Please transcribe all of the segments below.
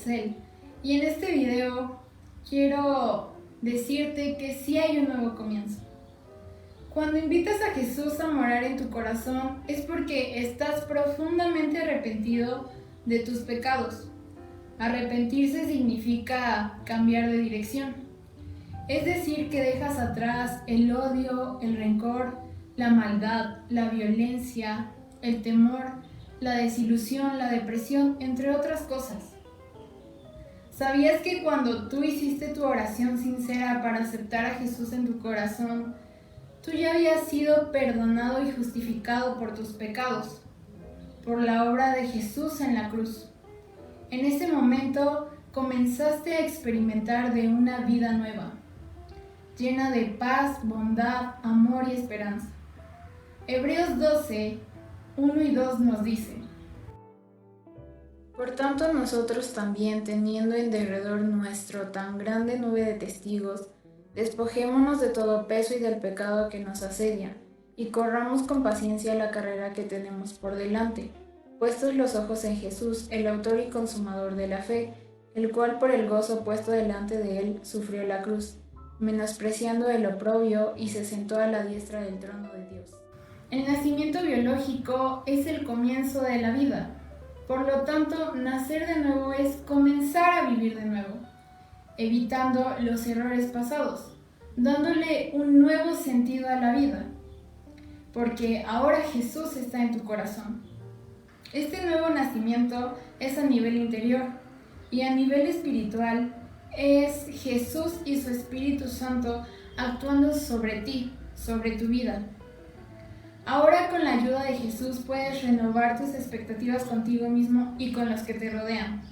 Itzel, y en este video quiero decirte que sí hay un nuevo comienzo. Cuando invitas a Jesús a morar en tu corazón es porque estás profundamente arrepentido de tus pecados. Arrepentirse significa cambiar de dirección. Es decir, que dejas atrás el odio, el rencor, la maldad, la violencia, el temor, la desilusión, la depresión, entre otras cosas. ¿Sabías que cuando tú hiciste tu oración sincera para aceptar a Jesús en tu corazón, tú ya habías sido perdonado y justificado por tus pecados, por la obra de Jesús en la cruz? En ese momento comenzaste a experimentar de una vida nueva, llena de paz, bondad, amor y esperanza. Hebreos 12, 1 y 2 nos dice: Por tanto nosotros también, teniendo en derredor nuestro tan grande nube de testigos, despojémonos de todo peso y del pecado que nos asedia, y corramos con paciencia la carrera que tenemos por delante, puestos los ojos en Jesús, el autor y consumador de la fe, el cual por el gozo puesto delante de él sufrió la cruz, menospreciando el oprobio, y se sentó a la diestra del trono de Dios. El nacimiento biológico es el comienzo de la vida. Por lo tanto, nacer de nuevo es comenzar a vivir de nuevo, evitando los errores pasados, dándole un nuevo sentido a la vida, porque ahora Jesús está en tu corazón. Este nuevo nacimiento es a nivel interior, y a nivel espiritual es Jesús y su Espíritu Santo actuando sobre ti, sobre tu vida. Ahora, con la ayuda de Jesús, puedes renovar tus expectativas contigo mismo y con los que te rodean.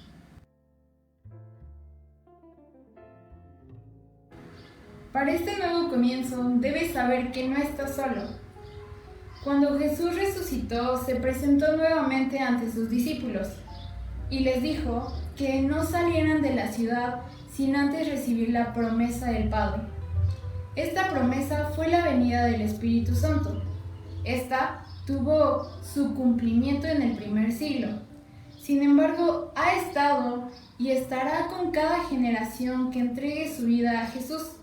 Para este nuevo comienzo, debes saber que no estás solo. Cuando Jesús resucitó, se presentó nuevamente ante sus discípulos y les dijo que no salieran de la ciudad sin antes recibir la promesa del Padre. Esta promesa fue la venida del Espíritu Santo. Esta tuvo su cumplimiento en el primer siglo. Sin embargo, ha estado y estará con cada generación que entregue su vida a Jesús.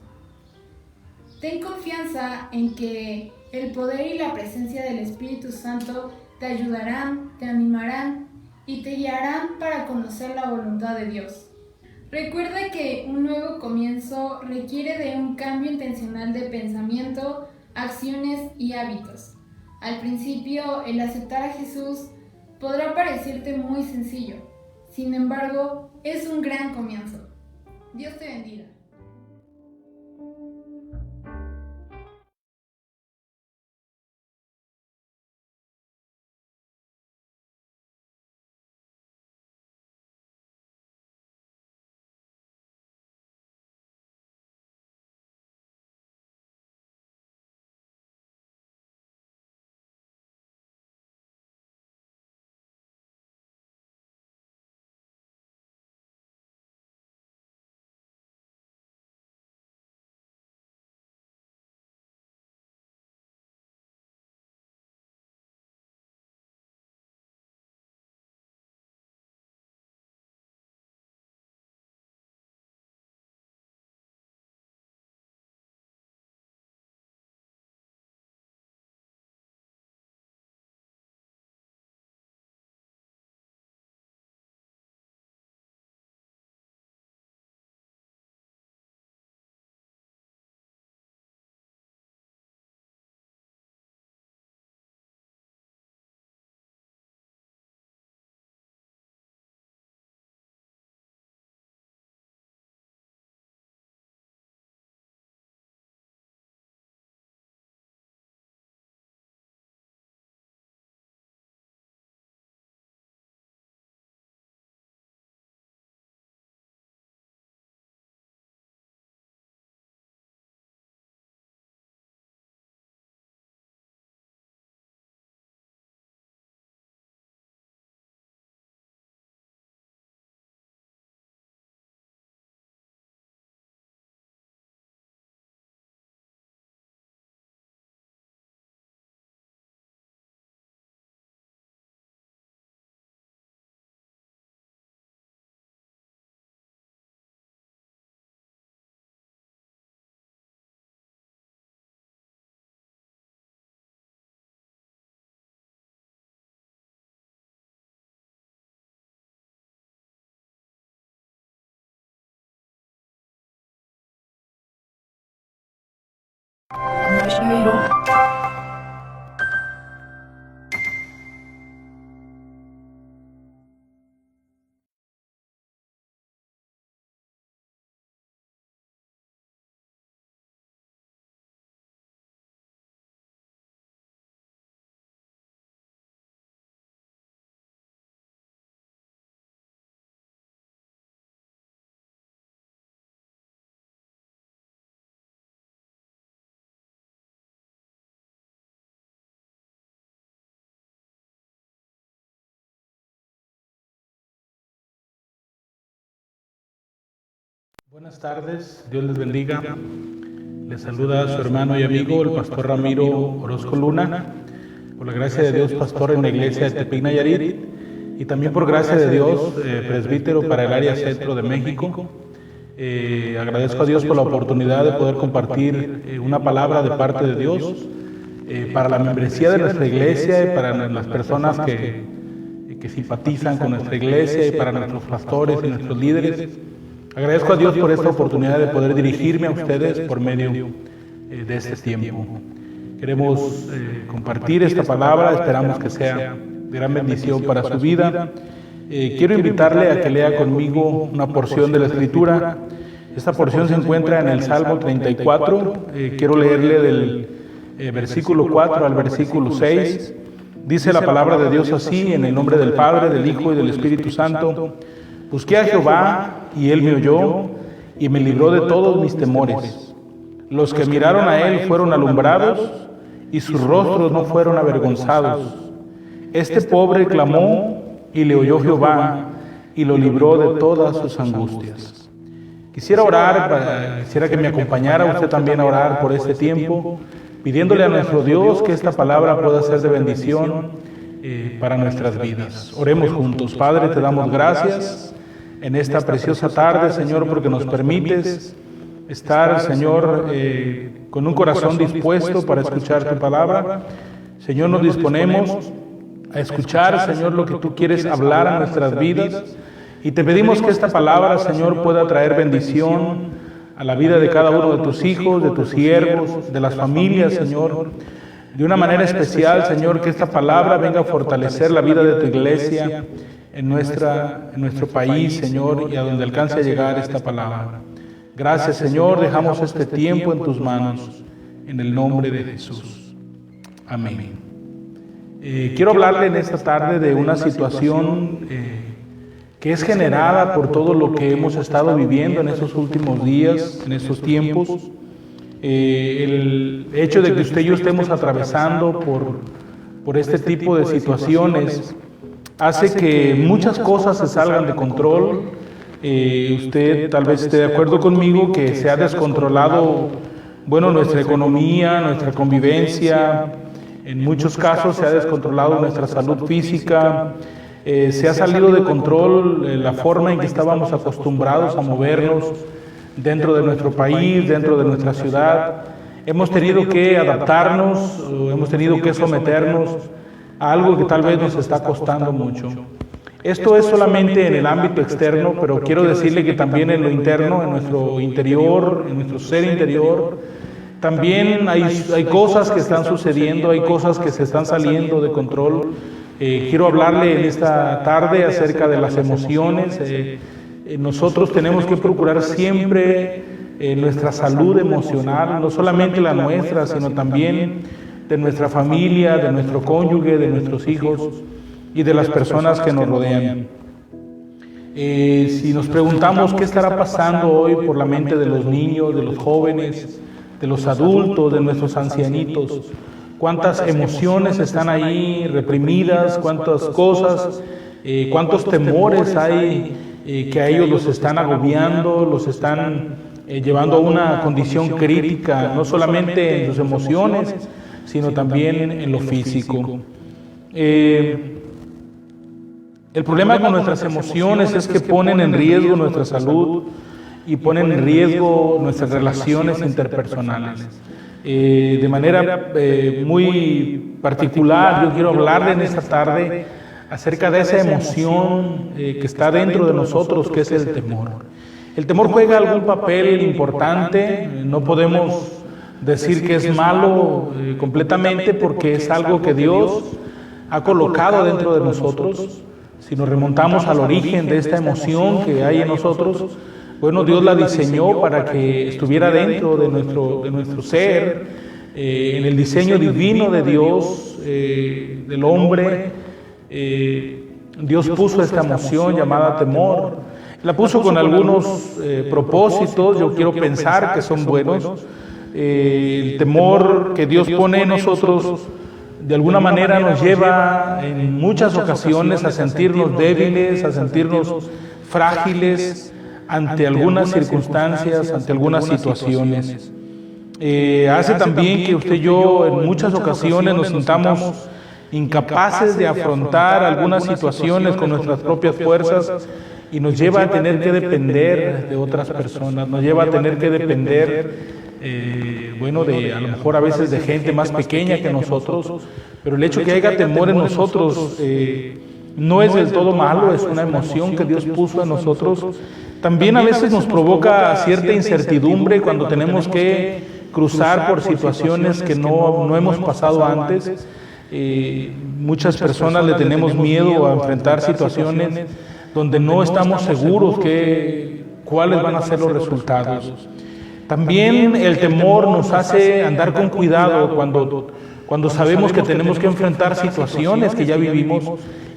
Ten confianza en que el poder y la presencia del Espíritu Santo te ayudarán, te animarán y te guiarán para conocer la voluntad de Dios. Recuerda que un nuevo comienzo requiere de un cambio intencional de pensamiento, acciones y hábitos. Al principio, el aceptar a Jesús podrá parecerte muy sencillo. Sin embargo, es un gran comienzo. Dios te bendiga. Buenas tardes, Dios les bendiga. Les saluda a su hermano y amigo, el pastor Ramiro Orozco Luna. Por la gracia de Dios, pastor en la iglesia de Tepic, Nayarit. Y también por gracia de Dios, presbítero para el área centro de México. Agradezco a Dios por la oportunidad de poder compartir una palabra de parte de Dios para la membresía de nuestra iglesia y para las personas que simpatizan con nuestra iglesia y para nuestros pastores y nuestros líderes. Agradezco a Dios por esta oportunidad de poder dirigirme a ustedes por medio de este tiempo. Queremos compartir esta palabra, esperamos que sea de gran bendición para su vida. Quiero invitarle a que lea conmigo una porción de la Escritura. Esta porción se encuentra en el Salmo 34. Quiero leerle del versículo 4 al versículo 6. Dice la palabra de Dios así, en el nombre del Padre, del Hijo y del Espíritu Santo. Busqué a Jehová, y Él me oyó, y me libró de todos mis temores. Los que miraron a Él fueron alumbrados, y sus rostros no fueron avergonzados. Este pobre clamó, y le oyó Jehová, y lo libró de todas sus angustias. Quisiera orar, quisiera que me acompañara usted también a orar por este tiempo, pidiéndole a nuestro Dios que esta palabra pueda ser de bendición para nuestras vidas. Oremos juntos. Padre, te damos gracias en esta preciosa tarde, Señor, porque nos permites estar, Señor, con un corazón dispuesto para escuchar tu palabra. Señor, nos disponemos a escuchar, Señor, lo que tú quieres hablar a nuestras vidas, y te pedimos que esta palabra, Señor, pueda traer bendición a la vida de cada uno de tus hijos, de tus siervos, de las familias, Señor. De una manera especial, Señor, que esta palabra venga a fortalecer la vida de tu iglesia en nuestro país, Señor, y a donde alcance a llegar esta palabra. Gracias, Señor, dejamos este tiempo en tus manos, en el nombre de Jesús. Amén. Quiero hablarle en esta tarde de una situación que es generada por todo lo que hemos estado viviendo en esos últimos días, en estos tiempos. El hecho de que usted y yo estemos atravesando por este tipo de situaciones hace que muchas cosas se salgan de control. Usted tal vez esté de acuerdo conmigo que se ha descontrolado, bueno, nuestra economía, nuestra convivencia. En muchos casos se ha descontrolado nuestra salud física. Se ha salido de control la forma en que estábamos acostumbrados a movernos dentro de nuestro país, dentro de nuestra ciudad. Hemos tenido que adaptarnos, hemos tenido que someternos a algo que tal vez nos está costando mucho. Esto es solamente en el ámbito externo, pero quiero decirle que también en lo interno, en nuestro interior, en nuestro ser interior, también hay cosas que están sucediendo, hay cosas que se están saliendo de control. Quiero hablarle en esta tarde acerca de las emociones. Nosotros tenemos que procurar siempre nuestra salud emocional, no solamente la nuestra, sino también de nuestra familia, de nuestro cónyuge, de nuestros hijos y de las personas que nos rodean. Si nos preguntamos qué estará pasando hoy por la mente de los niños, de los jóvenes, de los adultos, de nuestros ancianitos, cuántas emociones están ahí reprimidas, cuántas cosas, cuántos temores hay que a ellos los están agobiando, los están llevando a una condición crítica, no solamente en sus emociones, sino también en lo físico. El problema con nuestras emociones es que ponen en riesgo nuestra salud y ponen en riesgo nuestras relaciones interpersonales. De manera muy particular, yo quiero hablarle en esta tarde acerca de esa emoción que está dentro de nosotros, que es el temor. El temor juega algún papel importante, no podemos decir que es malo completamente, porque es algo que Dios ha colocado dentro de nosotros. Si nos remontamos al origen de esta emoción que hay en nosotros, bueno, Dios la diseñó para que estuviera dentro de nuestro ser, en el diseño divino de Dios, del hombre. Dios puso esta emoción llamada temor. La puso con algunos propósitos, yo quiero pensar que son buenos. El temor que Dios pone en nosotros de alguna manera nos lleva en muchas ocasiones a sentirnos débiles, a sentirnos frágiles ante algunas circunstancias, ante algunas situaciones. Hace también que usted y yo en muchas ocasiones nos sintamos incapaces de afrontar algunas situaciones con nuestras propias fuerzas, y nos lleva a tener que depender de otras personas, nos lleva a tener que depender de a lo mejor a veces de gente más pequeña que nosotros, pero el hecho que haya temor en nosotros no es del todo malo, es una emoción que Dios puso en nosotros. También a veces nos provoca cierta incertidumbre cuando tenemos que cruzar por situaciones que no hemos pasado antes. Muchas personas le tenemos miedo a enfrentar situaciones donde no estamos seguros cuáles van a ser los resultados. También el temor nos hace andar con cuidado cuando sabemos que tenemos que enfrentar situaciones que ya vivimos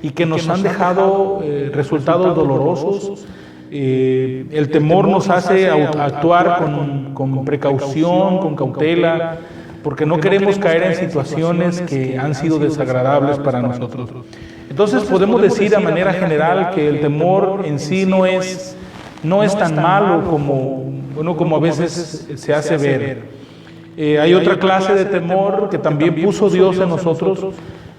y que nos han dejado resultados dolorosos. El temor nos hace actuar con precaución, con cautela, porque no queremos caer en situaciones que han sido desagradables para nosotros. Entonces podemos decir a manera general que el temor en sí no es tan malo como a veces se hace ver. Hay otra clase de temor que también puso Dios en nosotros,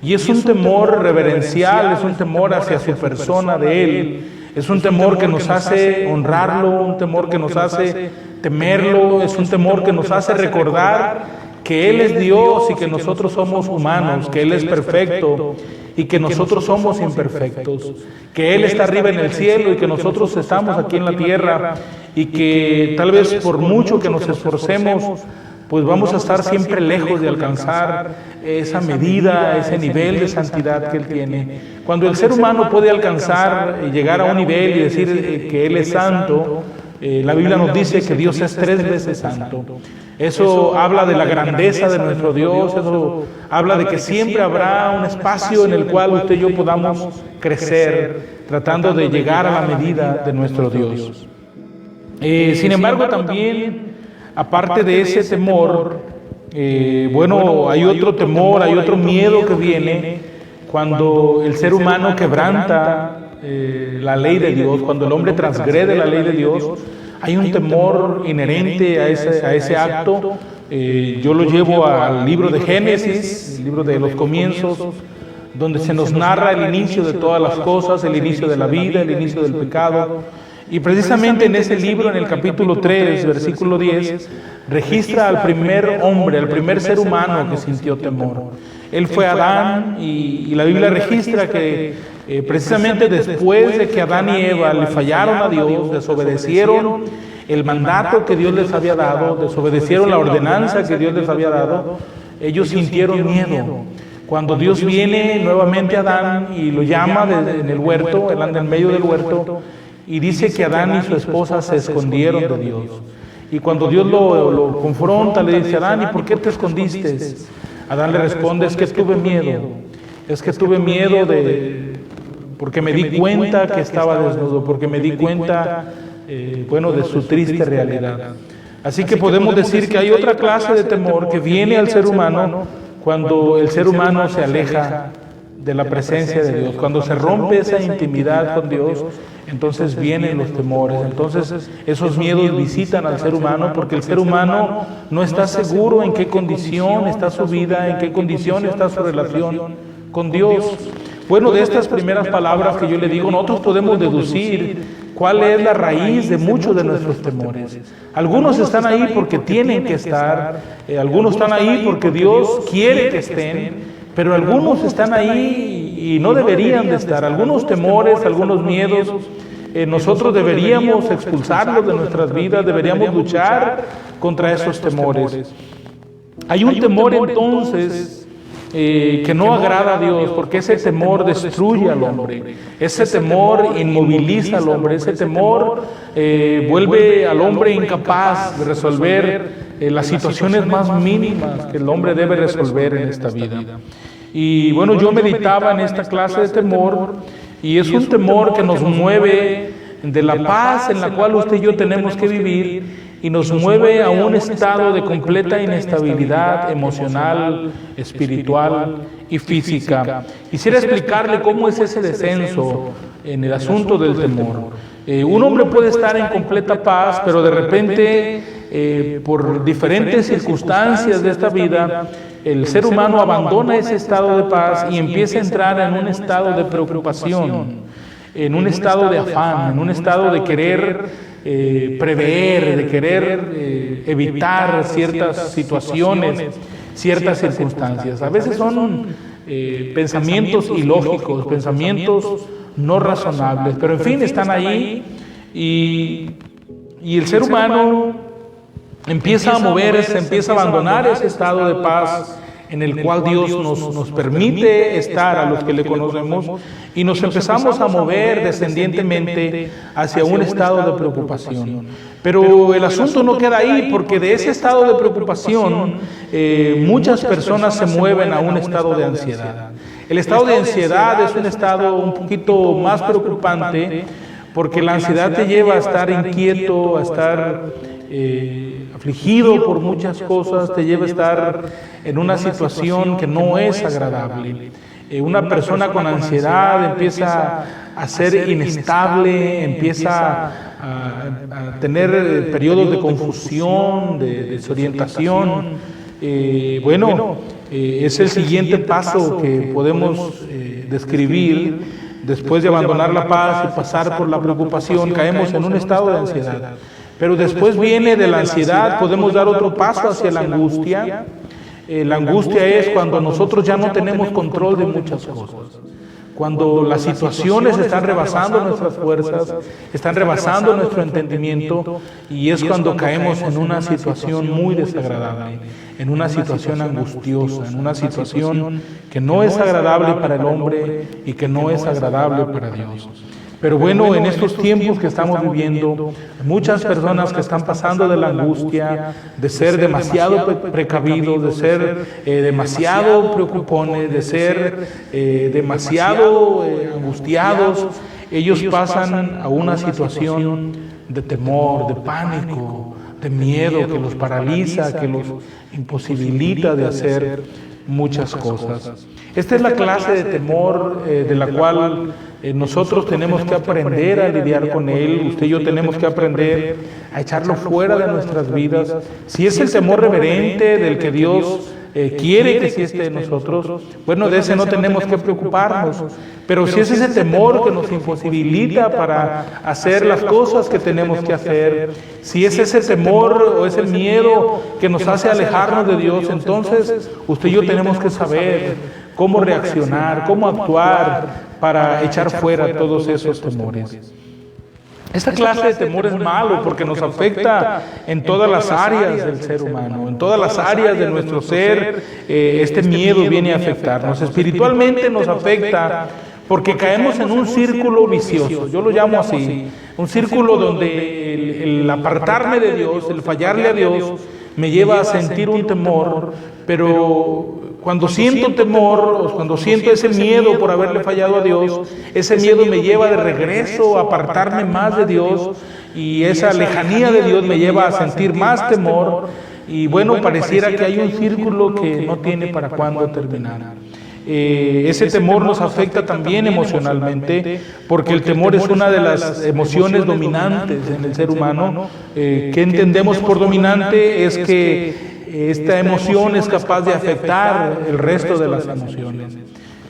y es un temor reverencial, es un temor hacia su persona de Él, es un temor que nos hace honrarlo, un temor que nos hace temerlo, es un temor que nos hace recordar que Él es Dios y que nosotros somos humanos, que Él es perfecto y que nosotros somos imperfectos, que Él está arriba en el cielo y que nosotros estamos aquí en la tierra, y que tal vez por mucho que nos esforcemos, pues vamos a estar siempre lejos de alcanzar esa medida, ese nivel de santidad que Él tiene. Cuando el ser humano puede alcanzar y llegar a un nivel y decir que Él es santo, la Biblia nos dice que Dios es 3 veces santo. Eso habla de la grandeza de nuestro Dios, eso habla de que siempre habrá un espacio en el cual usted y yo podamos crecer, tratando de llegar a la medida de nuestro Dios. Sin embargo, también, aparte de ese temor, hay otro temor, hay otro miedo que viene cuando el ser humano quebranta la ley de Dios, cuando el hombre transgrede la ley de Dios. Hay un temor inherente a ese acto. Yo lo llevo al libro de Génesis, el libro de los comienzos, donde se nos narra el inicio de todas las cosas, el inicio de la vida, el inicio del pecado. Y precisamente en ese libro, en el capítulo 3, versículo 10, registra al primer hombre, al primer ser humano que sintió temor. Él fue Adán, y la Biblia registra que precisamente después de que Adán y Eva le fallaron a Dios, desobedecieron el mandato que Dios les había dado, desobedecieron la ordenanza que Dios les había dado, ellos sintieron miedo. Cuando Dios viene nuevamente a Adán y lo llama en el huerto, él anda en medio del huerto, y dice que Adán y su esposa se escondieron de Dios. Y cuando Dios lo confronta, le dice: Adán, ¿y por qué te escondiste? Adán le responde: es que tuve miedo, porque me di cuenta que estaba desnudo, porque me di cuenta, de su triste realidad. Así que podemos decir que hay otra clase de temor que viene al ser humano cuando el ser humano se aleja de la presencia de Dios, cuando se rompe esa intimidad con Dios. Entonces vienen los temores, entonces esos miedos visitan al ser humano, porque el ser humano no está seguro en qué condición está su vida, en qué condición está su relación con Dios. Bueno, de estas primeras palabras que yo le digo, nosotros podemos deducir cuál es la raíz de muchos de nuestros temores. Algunos están ahí porque tienen que estar, algunos están ahí porque Dios quiere que estén, pero algunos están ahí y no deberían de estar. Algunos temores, algunos miedos, nosotros deberíamos expulsarlos de nuestras vidas, deberíamos luchar contra esos temores. Hay un temor entonces que no agrada a Dios, porque ese temor destruye al hombre, ese temor inmoviliza al hombre, ese temor vuelve al hombre incapaz de resolver las situaciones más mínimas que el hombre debe resolver en esta vida. Y bueno, yo meditaba en esta clase de temor, y es un temor que nos mueve de la paz en la cual usted y yo tenemos que vivir, y nos mueve a un estado de completa inestabilidad emocional, espiritual y física. Quisiera explicarle cómo es ese descenso en el asunto del temor. Un hombre puede estar en completa paz, pero de repente, por diferentes circunstancias de esta vida, el ser humano abandona ese estado de paz y empieza a entrar en un estado de preocupación, en un estado de afán, en un estado de querer prever, de querer evitar ciertas situaciones, ciertas circunstancias. A veces son pensamientos ilógicos, pensamientos no razonables, pero en fin, están ahí, y el ser humano empieza a moverse, empieza a abandonar ese estado de paz en el cual Dios nos permite estar a los que le conocemos, y nos empezamos a mover descendientemente hacia un estado de preocupación. Pero el asunto no queda ahí, porque de ese estado de preocupación muchas personas se mueven a un estado de ansiedad. El estado de ansiedad es un estado un poquito más preocupante, porque la ansiedad te lleva a estar inquieto, a estar afligido por muchas cosas, te lleva a estar en una situación que no es agradable. Una persona con ansiedad empieza a ser inestable, empieza a tener periodos de confusión, de desorientación. Es el siguiente paso que podemos describir. Después de abandonar la paz y pasar por la preocupación, caemos en un estado de ansiedad. Pero después viene de la ansiedad, podemos dar otro paso hacia la angustia. La angustia es cuando nosotros ya no tenemos control de muchas cosas. Cuando las situaciones están rebasando nuestras fuerzas, están rebasando nuestro entendimiento, y es cuando caemos en una situación muy desagradable, en una situación angustiosa, en una situación que no es agradable para el hombre y que no es agradable para Dios. Pero bueno, en estos tiempos que estamos viviendo, muchas personas que están pasando de la angustia, de ser demasiado precavidos, de ser demasiado preocupones, de ser demasiado angustiados, ellos pasan a una situación de temor, de pánico, de miedo que los paraliza, que los imposibilita de hacer muchas cosas. Esta es la clase de temor de la cual nosotros tenemos que aprender a lidiar con él. Usted y yo tenemos que aprender a echarlo fuera de nuestras vidas. Si es el temor reverente del que Dios quiere que sí esté en nosotros, bueno, de ese no tenemos que preocuparnos. Pero si es ese temor que nos imposibilita para hacer las cosas que tenemos que hacer, si es ese temor o ese miedo que nos hace alejarnos de Dios, entonces usted y yo tenemos que saber cómo reaccionar, cómo actuar para echar fuera todos esos temores. Esta clase de temor es malo porque nos afecta en todas las áreas del ser humano, en todas las áreas de nuestro ser. Este miedo viene a afectarnos. Espiritualmente nos afecta porque caemos en un círculo vicioso, yo lo llamo así, un círculo donde el apartarme de Dios, el fallarle a Dios, me lleva a sentir un temor, pero cuando siento temor, o cuando siento ese miedo por haberle fallado a Dios, ese miedo me lleva de regreso a apartarme más de Dios, y esa lejanía de Dios me lleva a sentir más temor, y bueno, pareciera que hay un círculo que no tiene para cuándo terminar. Ese temor nos afecta también emocionalmente, porque el temor es una de las emociones dominantes en el ser humano. ¿Qué entendemos por dominante? Es que esta emoción es capaz de afectar el resto de las emociones.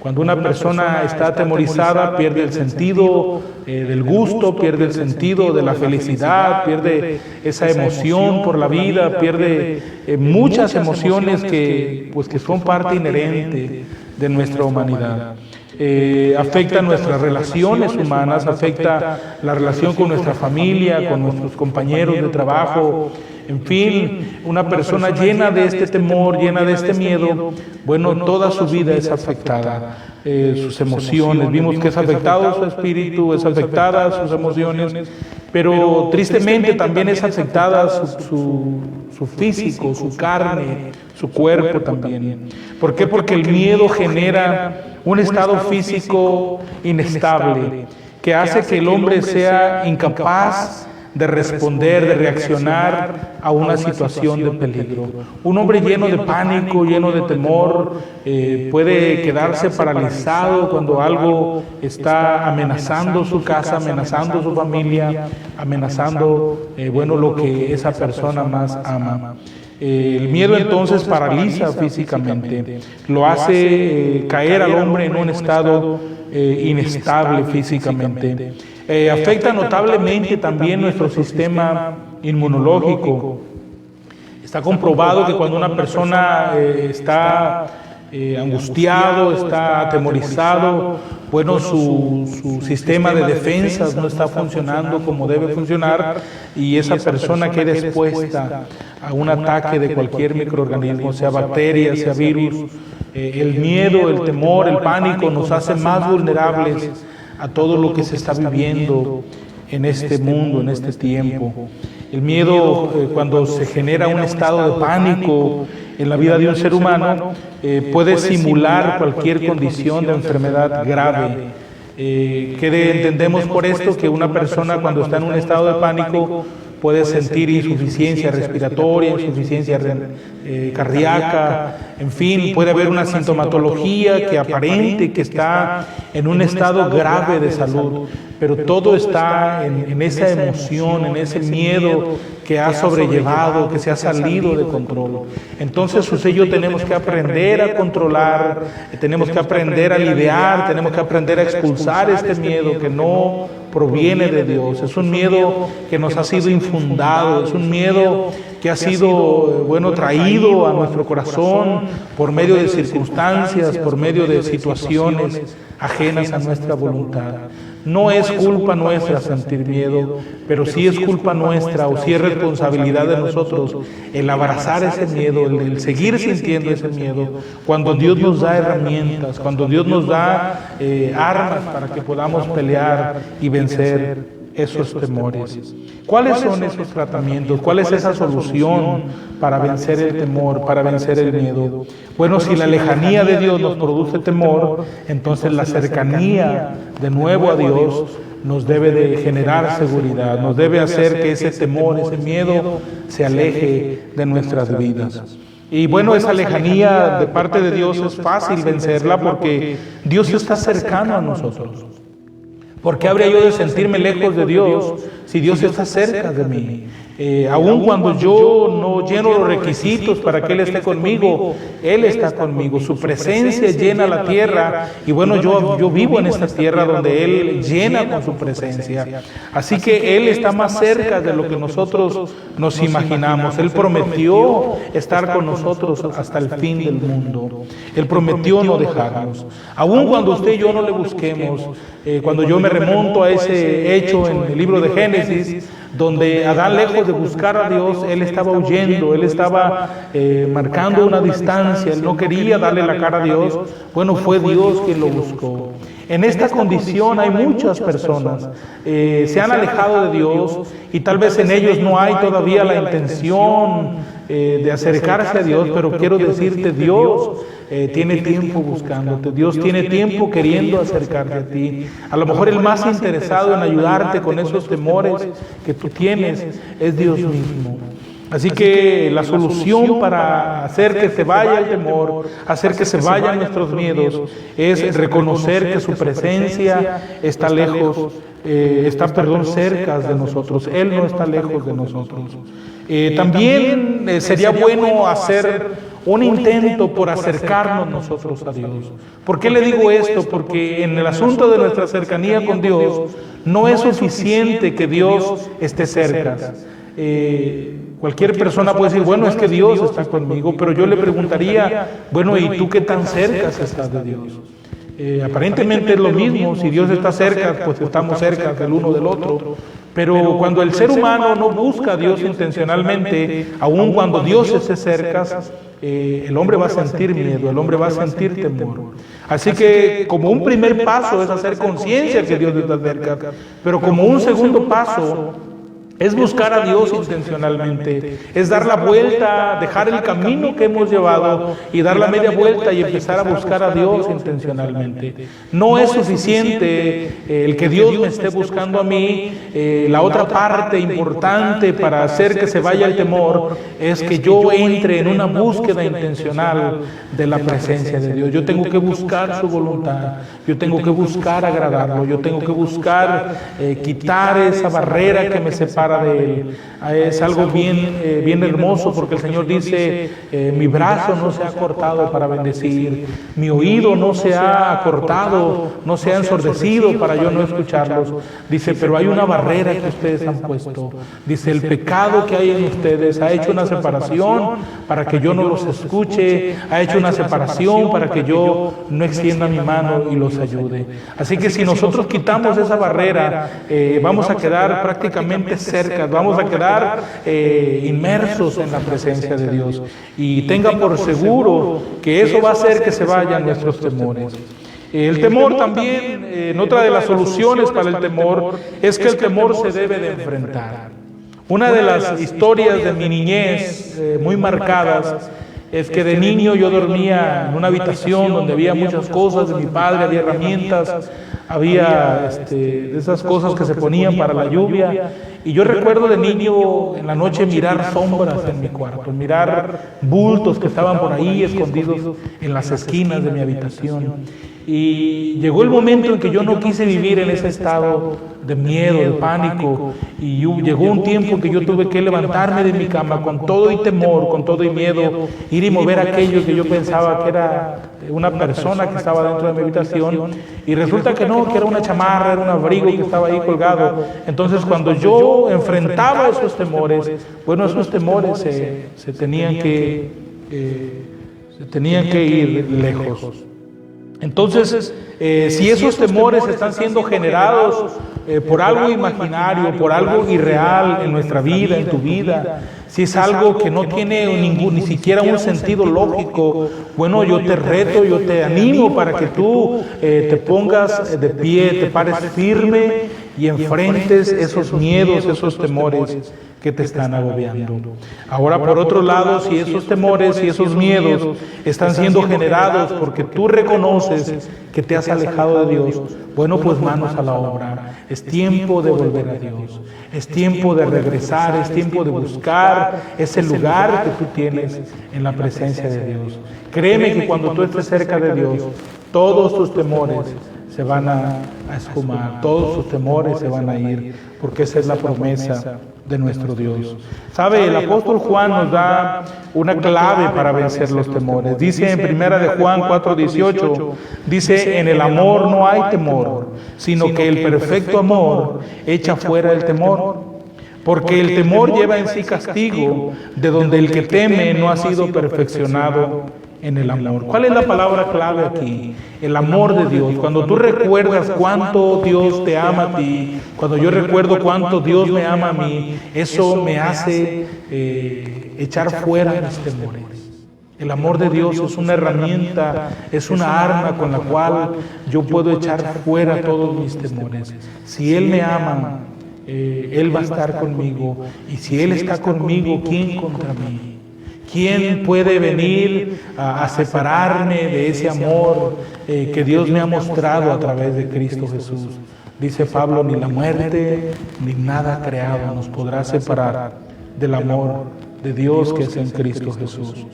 Cuando una persona está atemorizada, pierde el sentido del gusto, pierde el sentido de la felicidad, pierde esa emoción por la vida, pierde muchas emociones que son parte inherente de nuestra humanidad. Afecta nuestras relaciones humanas, afecta la relación con nuestra familia, con nuestros compañeros de trabajo, en fin, una persona llena de este temor, llena de este miedo, bueno, toda su vida es afectada, sus emociones, vimos que es afectado su espíritu, es afectada sus emociones, pero tristemente también es afectada su físico, su carne, su cuerpo también. ¿Por qué? Porque el miedo genera un estado físico inestable, que hace que el hombre sea incapaz de responder, de reaccionar a una situación de peligro. Un hombre lleno de pánico, lleno de temor, puede quedarse paralizado cuando algo está amenazando su casa, amenazando su familia, amenazando, bueno, lo que esa persona más ama. El miedo entonces paraliza físicamente, lo hace caer al hombre en un estado inestable físicamente. Afecta notablemente también nuestro sistema inmunológico. Está comprobado que cuando una persona está angustiado, está atemorizado, bueno, su sistema de defensas no está funcionando como debe funcionar y esa persona queda expuesta a un ataque de cualquier microorganismo, sea bacteria, sea virus. El miedo, el temor, el pánico nos hace más vulnerables a todo lo que se está viviendo en este mundo, en este tiempo. El miedo, cuando se genera un estado de pánico en la vida de un ser humano, puede simular cualquier condición de enfermedad grave. Entendemos por esto que una persona cuando está en un estado de pánico puede sentir insuficiencia respiratoria, insuficiencia cardíaca, en fin, puede haber una sintomatología que aparente que está en un estado grave de salud, pero todo está en esa emoción, en ese miedo que ha sobrellevado, que se ha salido de control. Entonces, usted y yo tenemos que aprender a controlar, tenemos que aprender a lidiar, tenemos que aprender a expulsar este miedo que no proviene de Dios. Es un miedo que nos ha sido infundado, es un miedo que ha sido, bueno, traído a nuestro corazón por medio de circunstancias, por medio de situaciones ajenas a nuestra voluntad. No es culpa nuestra sentir miedo, pero sí es culpa nuestra o sí es responsabilidad de nosotros el abrazar ese miedo, el seguir sintiendo ese miedo, cuando Dios nos da herramientas, cuando Dios nos da armas para que podamos pelear y vencer esos temores. ¿Cuáles son esos tratamientos? ¿Cuál es esa solución para vencer el temor, para vencer el miedo? Bueno, si la lejanía de Dios nos produce temor, entonces la cercanía de nuevo a Dios nos debe de generar seguridad, nos debe hacer que ese temor, ese miedo se aleje de nuestras vidas. Y bueno, esa lejanía de parte de Dios es fácil vencerla porque Dios está cercano a nosotros. ¿Por qué habría yo de sentirme lejos de Dios si Dios está cerca de mí? Aun cuando yo no lleno los requisitos para que Él esté conmigo, Él está conmigo. Su presencia llena la tierra y bueno, yo vivo en esta tierra donde Él llena con su presencia. Así que Él está más cerca de lo que nosotros nos imaginamos. Él prometió estar con nosotros hasta el fin del mundo. Él prometió no dejarnos. Aun cuando usted y yo no le busquemos, cuando yo me remonto a ese hecho en el libro de Génesis, donde Adán, lejos de buscar a Dios, él estaba huyendo, él estaba marcando una distancia, él no quería darle la cara a Dios. Bueno, fue Dios quien lo buscó. En esta condición hay muchas personas, se han alejado de Dios y tal vez en ellos no hay todavía la intención de acercarse a Dios, pero quiero decirte, Dios tiene tiempo buscándote, Dios tiene tiempo queriendo acercarte a ti. A lo mejor el más interesado en ayudarte con esos temores que tú tienes es Dios mismo. Así que la solución para hacer que se vaya el temor, hacer que se vayan nuestros miedos, es reconocer que su presencia está lejos, cerca de nosotros. Él no está lejos de nosotros. También sería bueno hacer un intento por acercarnos nosotros a Dios. ¿Por qué le digo esto? Porque en el asunto de nuestra cercanía con Dios no es suficiente que Dios esté cerca. Cualquier persona puede decir, bueno, es que Dios está conmigo, pero yo le preguntaría, bueno, ¿y tú qué tan cerca estás de Dios? Aparentemente es lo mismo, si Dios está cerca, pues estamos cerca del uno del otro. Pero cuando el ser humano no busca a Dios intencionalmente, aun cuando Dios esté cerca, el hombre va a sentir miedo, el hombre va a sentir temor. Así que como un primer paso es hacer conciencia que Dios está cerca, pero como un segundo paso es buscar a Dios intencionalmente, es dar la vuelta, dejar el camino que hemos llevado y dar la media vuelta y empezar a buscar a Dios intencionalmente. No es suficiente el que Dios me esté buscando a mí. La otra parte importante para hacer que se vaya el temor es que yo entre en una búsqueda intencional de la presencia de Dios. Yo tengo que buscar su voluntad, yo tengo que buscar agradarlo, yo tengo que buscar quitar esa barrera que me separa de Él. Es algo bien hermoso, porque el Señor dice, mi brazo no se ha cortado para bendecir, mi oído no se ha cortado, no se ha ensordecido para yo no escucharlos. Dice, pero hay una barrera que ustedes han puesto. Dice, el pecado que hay en ustedes ha hecho una separación para que yo no los escuche, ha hecho una separación para que yo no extienda mi mano y los ayude. Así que si nosotros quitamos esa barrera, vamos a quedar prácticamente cerca, vamos a quedar inmersos en la presencia de Dios. Y tenga por seguro que eso va a hacer que se vayan nuestros temores. El temor también, otra de las soluciones para el temor, es que el temor se debe de enfrentar. Una de las historias de mi niñez muy marcadas es que de niño yo dormía en una habitación donde había muchas cosas de mi padre, había herramientas, había de esas cosas que se ponían para la lluvia. Y yo recuerdo de niño en la noche mirar sombras en mi cuarto, mirar bultos que estaban por ahí escondidos en las esquinas de mi habitación. Y llegó el momento en que yo no quise vivir en ese estado de miedo, de pánico, y llegó un tiempo en que yo tuve que levantarme de mi cama con todo y temor, con todo y miedo, ir y mover aquello que yo pensaba que era una persona que estaba dentro de mi habitación, y resulta que no, que era una chamarra, era un abrigo que estaba ahí colgado. Entonces cuando yo enfrentaba esos temores, bueno, esos temores se tenían que ir lejos. Entonces, si esos temores están siendo generados por algo imaginario, por algo irreal en nuestra vida, en tu vida, si es algo que no tiene ni siquiera un sentido lógico, bueno, yo te reto, yo te animo para que tú te pongas de pie, te pares firme y enfrentes esos miedos, esos temores que te están agobiando. Ahora, por otro lado, si esos temores y esos miedos están siendo generados porque tú reconoces que te has alejado de Dios, bueno, pues manos a la obra. Es tiempo de volver a Dios. Es tiempo de regresar, es tiempo de buscar ese lugar que tú tienes en la presencia de Dios. Créeme que cuando tú estés cerca de Dios, todos tus temores se van a esfumar, todos tus temores se van a ir, porque esa es la promesa de nuestro Dios. ¿Sabe? El apóstol Juan nos da una clave para vencer los temores. Dice en primera de Juan 4:18, dice, en el amor no hay temor, sino que el perfecto amor echa fuera el temor. Porque el temor lleva en sí castigo, de donde el que teme no ha sido perfeccionado en el amor. ¿Cuál es la palabra clave aquí? El amor de Dios. Cuando tú recuerdas cuánto Dios te ama a ti, cuando yo recuerdo cuánto Dios me ama a mí, eso me hace echar fuera mis temores. El amor de Dios es una herramienta, es una arma con la cual yo puedo echar fuera todos mis temores. Si Él me ama, Él va a estar conmigo. Y si Él está conmigo, ¿quién contra mí? ¿Quién puede venir a separarme de ese amor que Dios me ha mostrado a través de Cristo Jesús? Dice Pablo, ni la muerte, ni nada creado nos podrá separar del amor de Dios que es en Cristo Jesús.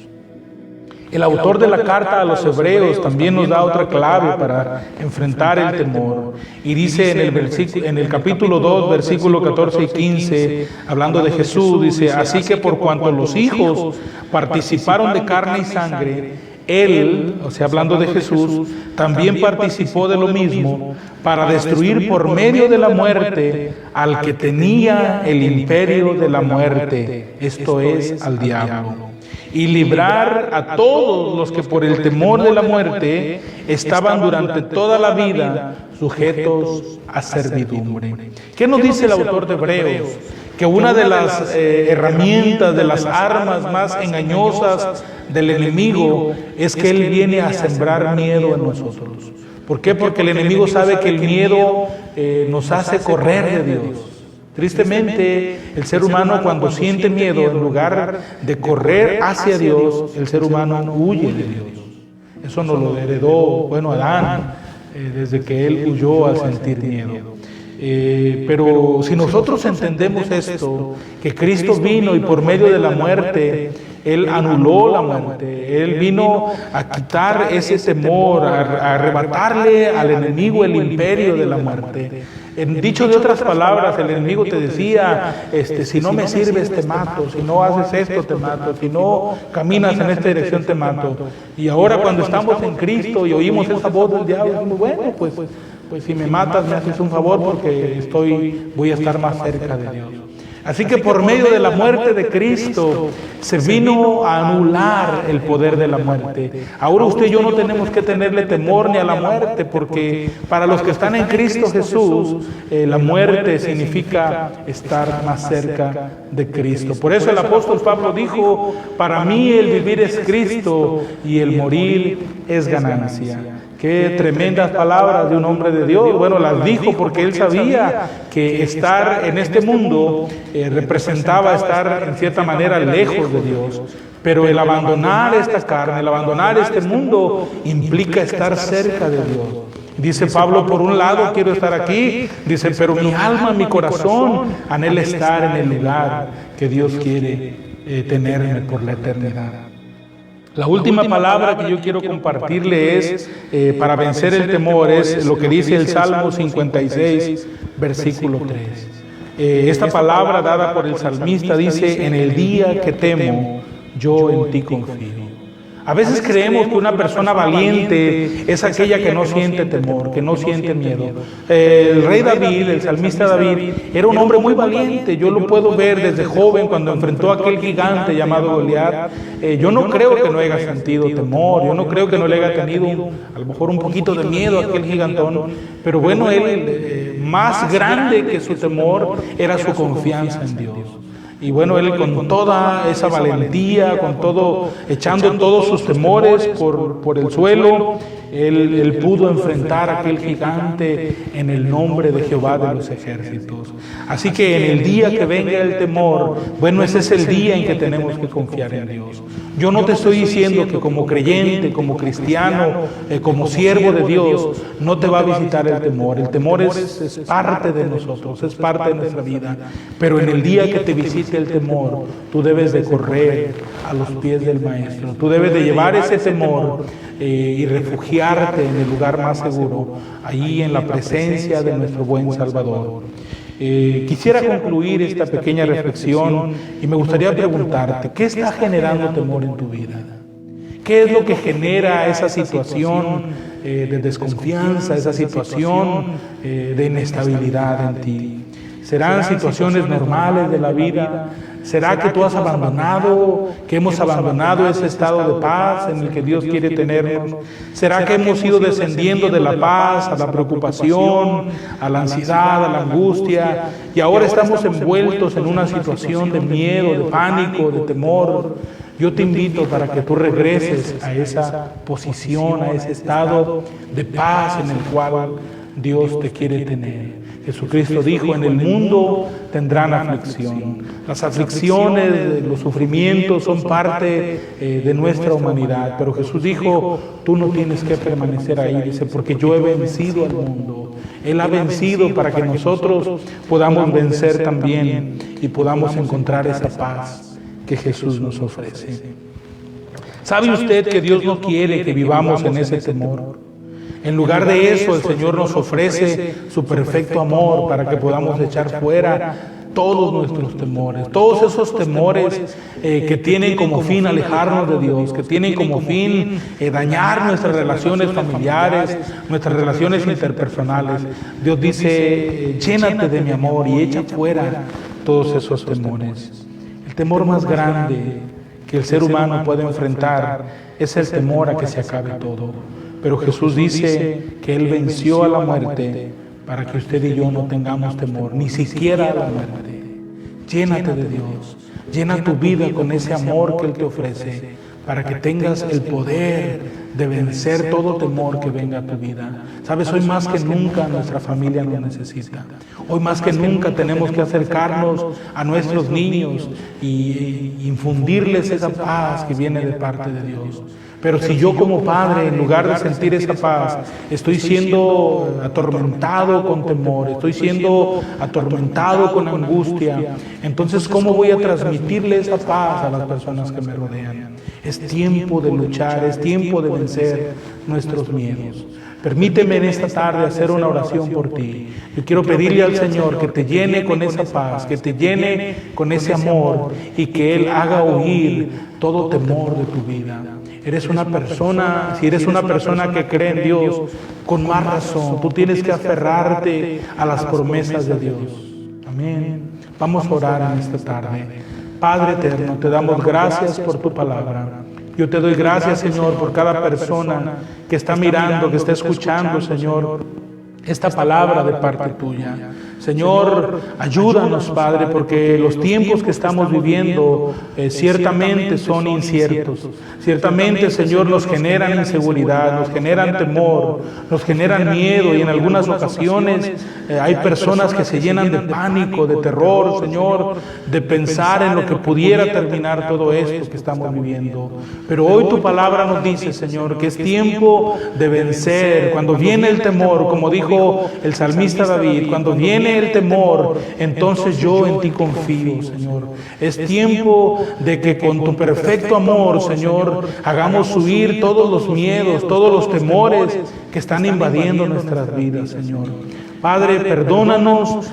El autor de la carta a los Hebreos también nos da otra clave para enfrentar el temor. Y dice en el capítulo 2, versículo 14 y 15, hablando de Jesús, dice, así que por cuanto los hijos participaron de carne y sangre, Él, o sea, hablando de Jesús, también participó de lo mismo para destruir por medio de la muerte al que tenía el imperio de la muerte, esto es, al diablo, y librar a todos los que por el temor de la muerte estaban durante toda la vida sujetos a servidumbre. ¿Qué nos dice el autor de Hebreos? Que una de las herramientas, de las armas más engañosas del enemigo es que él viene a sembrar miedo en nosotros. ¿Por qué? Porque el enemigo sabe que el miedo nos hace correr de Dios. Tristemente, el ser humano cuando siente miedo, en lugar de correr hacia Dios, el ser humano huye de Dios. Eso nos lo heredó, bueno, Adán, desde que él huyó al sentir miedo. Pero si nosotros entendemos esto, que Cristo vino y por medio de la muerte, Él anuló la muerte, Él vino a quitar ese temor, a arrebatarle al enemigo el imperio de la muerte. En dicho de otras palabras, el enemigo te decía, si no me sirves te mato, si no haces esto te mato, si no caminas en esta dirección te mato. Y ahora cuando estamos en Cristo y oímos esa voz del diablo, decimos, bueno, pues si me matas me haces un favor porque voy a estar más cerca de Dios. Así que por medio de la muerte de Cristo se vino a anular el poder de la muerte. Ahora usted y yo no tenemos que tenerle temor ni a la muerte, porque para los que están en Cristo Jesús, la muerte significa estar más cerca de Cristo. Por eso el apóstol Pablo dijo, para mí el vivir es Cristo y el morir es ganancia. Qué tremendas palabras de un hombre de Dios. Bueno, las dijo porque él sabía que estar en este mundo representaba estar en cierta manera lejos de Dios. Pero el abandonar esta carne, el abandonar este mundo, implica estar cerca de Dios. Dice Pablo, por un lado quiero estar aquí, dice, pero mi alma, mi corazón anhela estar en el lugar que Dios quiere tenerme por la eternidad. La última palabra que yo quiero compartirle es, para vencer el temor, es lo que dice el Salmo 56, versículo 3. Esta palabra dada por el salmista dice, en el día que temo, yo en ti confío. A veces creemos que una persona valiente es aquella que no siente temor, que no siente miedo. El rey David, el salmista David, era un hombre muy valiente. Yo lo puedo ver desde joven cuando enfrentó a aquel gigante llamado Goliat. Yo no creo que no haya sentido temor, yo no creo que no le haya tenido a lo mejor un poquito de miedo a aquel gigantón, pero bueno, él más grande que su temor era su confianza en Dios. Y bueno, él con toda esa valentía, con todo, echando todos sus temores por el suelo, él pudo enfrentar a aquel gigante en el nombre de Jehová de los ejércitos. Así que en el día que venga el temor, bueno, ese es el día en que tenemos que confiar en Dios. Yo no te estoy diciendo que como creyente, como cristiano, como siervo de Dios, no te va a visitar el temor. El temor es parte de nosotros, es parte de nuestra vida. Pero en el día que te visite el temor, tú debes de correr a los pies del Maestro. Tú debes de llevar ese temor y refugiarte en el lugar más seguro, ahí en la presencia de nuestro buen Salvador. Quisiera concluir esta pequeña reflexión y me gustaría preguntarte, ¿qué está generando temor en tu vida? ¿Qué es lo que genera esa situación de desconfianza, esa situación de inestabilidad en ti? ¿Serán situaciones normales de la vida? ¿Será que tú has abandonado, que hemos abandonado ese estado de paz en el que Dios quiere tenernos? ¿Será que hemos ido descendiendo de la paz a la preocupación, a la ansiedad, a la angustia, y ahora estamos envueltos en una situación de miedo, de pánico, de temor? Yo te invito para que tú regreses a esa posición, a ese estado de paz en el cual Dios te quiere tener. Jesucristo dijo, en el mundo tendrán aflicción. Las aflicciones, los sufrimientos son parte de nuestra humanidad. Pero Jesús dijo, tú no tienes que permanecer ahí, dice, porque yo he vencido al mundo. Él ha vencido para que nosotros podamos vencer también y podamos encontrar esa paz que Jesús nos ofrece. ¿Sabe usted que Dios no quiere que vivamos en ese temor? En lugar de eso, el Señor nos ofrece su perfecto amor para que podamos echar fuera todos nuestros temores, todos esos temores que tienen como fin alejarnos de Dios, que tienen como fin dañar nuestras relaciones familiares, nuestras relaciones interpersonales. Dios dice, llénate de mi amor y echa fuera todos esos temores. El temor más grande que el ser humano puede enfrentar es el temor a que se acabe todo. Pero Jesús dice que Él venció a la muerte para que usted y yo no tengamos temor, ni siquiera a la muerte. Llénate de Dios, llena tu vida con ese amor que Él te ofrece, para que tengas el poder de vencer todo temor que venga a tu vida. Sabes, hoy más que nunca nuestra familia nos necesita. Hoy más que nunca tenemos que acercarnos a nuestros niños y infundirles esa paz que viene de parte de Dios. Pero si yo como padre, en lugar de sentir esa paz, estoy siendo atormentado con temor, estoy siendo atormentado con angustia, entonces ¿cómo voy a transmitirle esa paz a las personas que me rodean? Es tiempo de luchar, es tiempo de vencer nuestros miedos. Permíteme en esta tarde hacer una oración por ti. Yo quiero pedirle al Señor que te llene con esa paz, que te llene con ese amor y que Él haga huir todo temor de tu vida. Eres una persona, si eres una persona que cree en Dios, con más razón, tú tienes que aferrarte a las promesas de Dios. Amén. Vamos a orar en esta tarde. Padre eterno, te damos gracias por tu palabra. Yo te doy gracias, Señor, por cada persona que está mirando, que está escuchando, Señor, esta palabra de parte tuya. Señor, ayúdanos, Padre, porque los tiempos que estamos viviendo ciertamente son inciertos. Ciertamente, Señor, nos generan inseguridad, nos generan temor, nos generan miedo y en algunas ocasiones hay personas que se llenan de pánico, de terror, Señor, de pensar en lo que pudiera terminar todo esto que estamos viviendo. Pero hoy tu palabra nos dice, Señor, que es tiempo de vencer. Cuando viene el temor, como dijo el salmista David, cuando viene el temor, entonces yo en ti confío, Señor. Es tiempo de que con tu perfecto amor, Señor, hagamos huir todos los miedos, todos los temores que están invadiendo nuestras vidas, Señor. Padre, perdónanos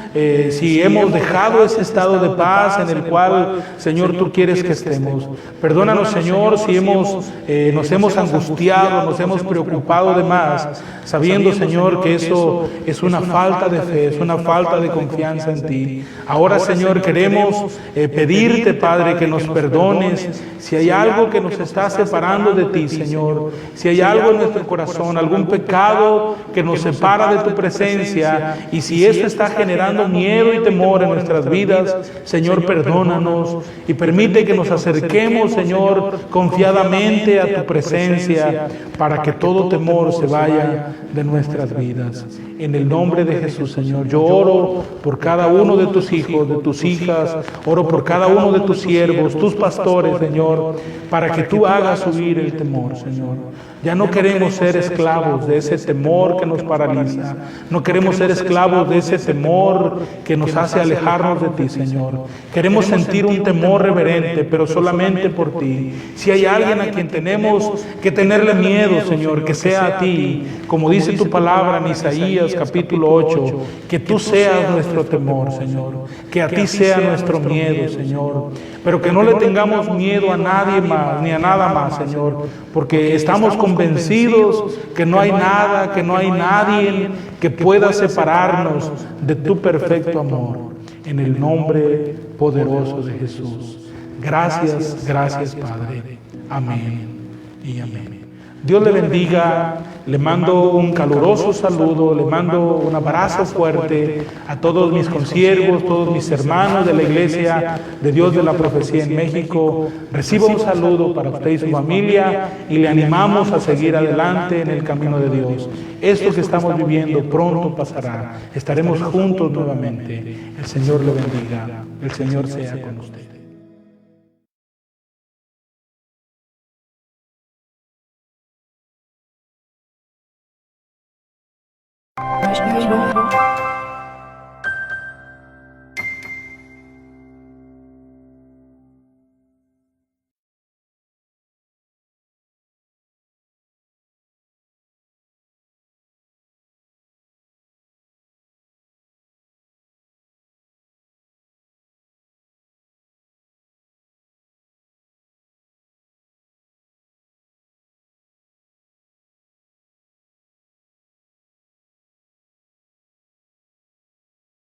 si hemos dejado ese estado de paz en el cual, Señor, tú quieres que estemos. Perdónanos, Señor, si nos hemos angustiado, nos hemos preocupado de más, sabiendo, Señor, que eso es una falta de fe, es una falta de confianza en ti. Ahora, Señor, queremos pedirte, Padre, que nos perdones si hay algo que nos está separando de ti, Señor. Si hay algo en nuestro corazón, algún pecado que nos separa de tu presencia, y si esto está generando miedo y temor en nuestras vidas, Señor, perdónanos y permite que nos acerquemos, Señor, confiadamente a tu presencia para que todo temor se vaya de nuestras vidas. En el nombre de Jesús, Señor, yo oro por cada uno de tus hijos, de tus hijas, oro por cada uno de tus siervos, tus pastores, Señor, para que tú hagas huir el temor, Señor. Ya no queremos ser esclavos de ese temor que nos paraliza. No queremos ser esclavos de ese temor que nos hace alejarnos de ti, Señor. Queremos sentir un temor reverente, pero solamente por ti. Si hay alguien a quien tenemos que tenerle miedo, Señor, que sea a ti. Como dice tu palabra en Isaías capítulo 8, que tú seas nuestro temor, Señor. Que a ti sea nuestro miedo, Señor. Pero que no le tengamos miedo a nadie más, ni a nada más, Señor. Porque estamos convencidos que no hay nada, que no hay nadie que pueda separarnos de tu perfecto amor. En el nombre poderoso de Jesús. Gracias, gracias, Padre. Amén y amén. Dios le bendiga. Le mando un caluroso saludo, le mando un abrazo fuerte a todos mis consiervos, todos mis hermanos de la Iglesia de Dios de la Profecía en México. Reciba un saludo para usted y su familia y le animamos a seguir adelante en el camino de Dios. Esto que estamos viviendo pronto pasará. Estaremos juntos nuevamente. El Señor le bendiga. El Señor sea con usted. Rush,